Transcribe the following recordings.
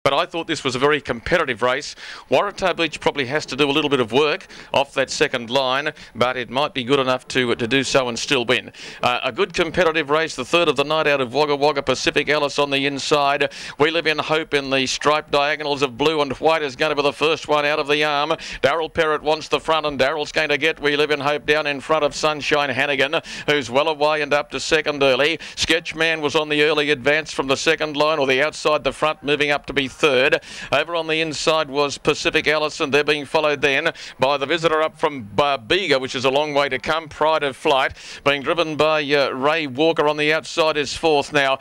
but I thought this was a very competitive race. Waratah Beach probably has to do a little bit of work off that second line, but it might be good enough to do so and still win. A good competitive race, the third of the night out of Wagga Wagga. Pacific Alice on the inside. We Live in Hope in the striped diagonals of blue and white is going to be the first one out of the arm. Darryl Perrott wants the front, and Darryl's going to get We Live in Hope down in front of Sunshine Hannigan, who's well away and up to second early. Sketchman was on the early advance from the second line, or the outside the front, moving up to be third. Over on the inside was Pacific Alice, and they're being followed then by the visitor up from Bega, which is a long way to come. Pride of Flight being driven by Ray Walker on the outside is fourth. Now,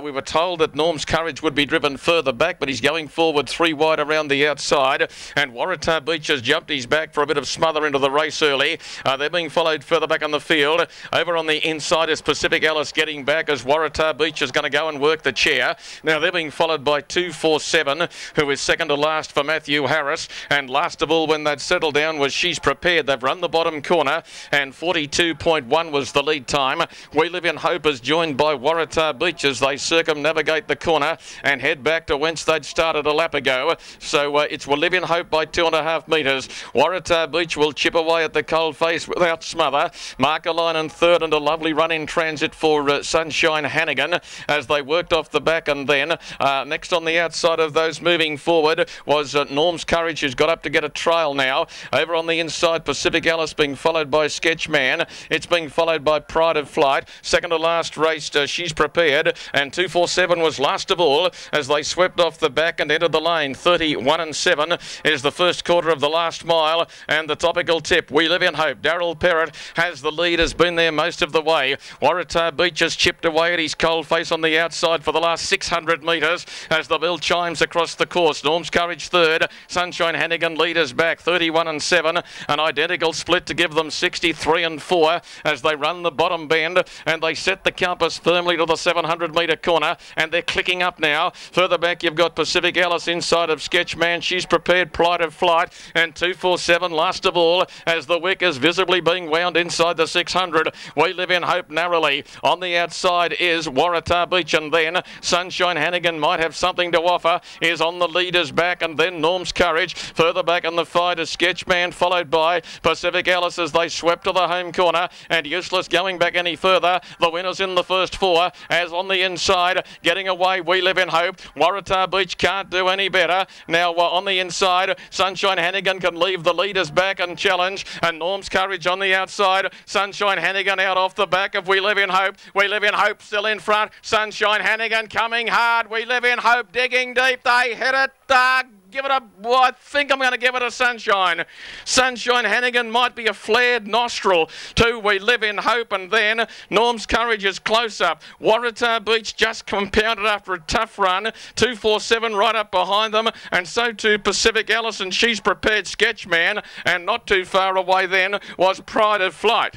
we were told that Norm's Courage would be driven further back, but he's going forward 3 wide around the outside, and Waratah Beach has jumped his back for a bit of smother into the race early. They're being followed further back on the field. Over on the inside is Pacific Alice getting back as Waratah Beach is going to go and work the chair. Now they're being followed by 247, who is second to last for Matthew Harris, and last of all when they'd settled down was She's Prepared. They've run the bottom corner, and 42.1 was the lead time. We Live in Hope is joined by Waratah Beach as they circumnavigate the corner and head back to whence they'd started a lap ago. So it's We Live in Hope by 2.5 metres. Waratah Beach will chip away at the cold face without smother. Marker line in third, and a lovely run in transit for Sunshine Hannigan as they worked off the back. And then next on the outside of those moving forward was Norm's Courage, who's got up to get a trail now. Over on the inside, Pacific Alice being followed by Sketchman. It's being followed by Pride of Flight. Second to last raced She's Prepared, and 247 was last of all as they swept off the back and entered the lane. 31.7 is the first quarter of the last mile, and the topical tip, We Live in Hope. Darryl Perrott has the lead, has been there most of the way. Waratah Beach has chipped away at his cold face on the outside for the last 600 metres as the bell chimes across the course. Norm's Courage third, Sunshine Hannigan leaders back 31.7, an identical split to give them 63.4 as they run the bottom bend and they set the compass firmly to the 700 metre corner, and they're clicking up now. Further back you've got Pacific Alice inside of Sketchman. She's Prepared, Pride of Flight, and 247 last of all as the wick is visibly being wound inside the 600. We Live in Hope narrowly. On the outside is Waratah Beach, and then Sunshine Hannigan might have something to offer, is on the leaders back, and then Norm's Courage. Further back on the fight is Sketchman, followed by Pacific Alice as they swept to the home corner, and useless going back any further. The winner's in the first 4 as on the inside getting away We Live in Hope. Waratah Beach can't do any better. Now on the inside, Sunshine Hannigan can leave the leaders back and challenge, and Norm's Courage on the outside. Sunshine Hannigan out off the back of We Live in Hope. We Live in Hope still in front. Sunshine Hannigan coming hard. We Live in Hope digging deep. They hit it. Give it a, well, I think I'm going to give it a Sunshine. Sunshine Hannigan might be a flared nostril to We Live in Hope, and then Norm's Courage is close up. Waratah Beach just compounded after a tough run. 247 right up behind them, and so too Pacific Alice, and She's Prepared, Sketchman, and not too far away then was Pride of Flight.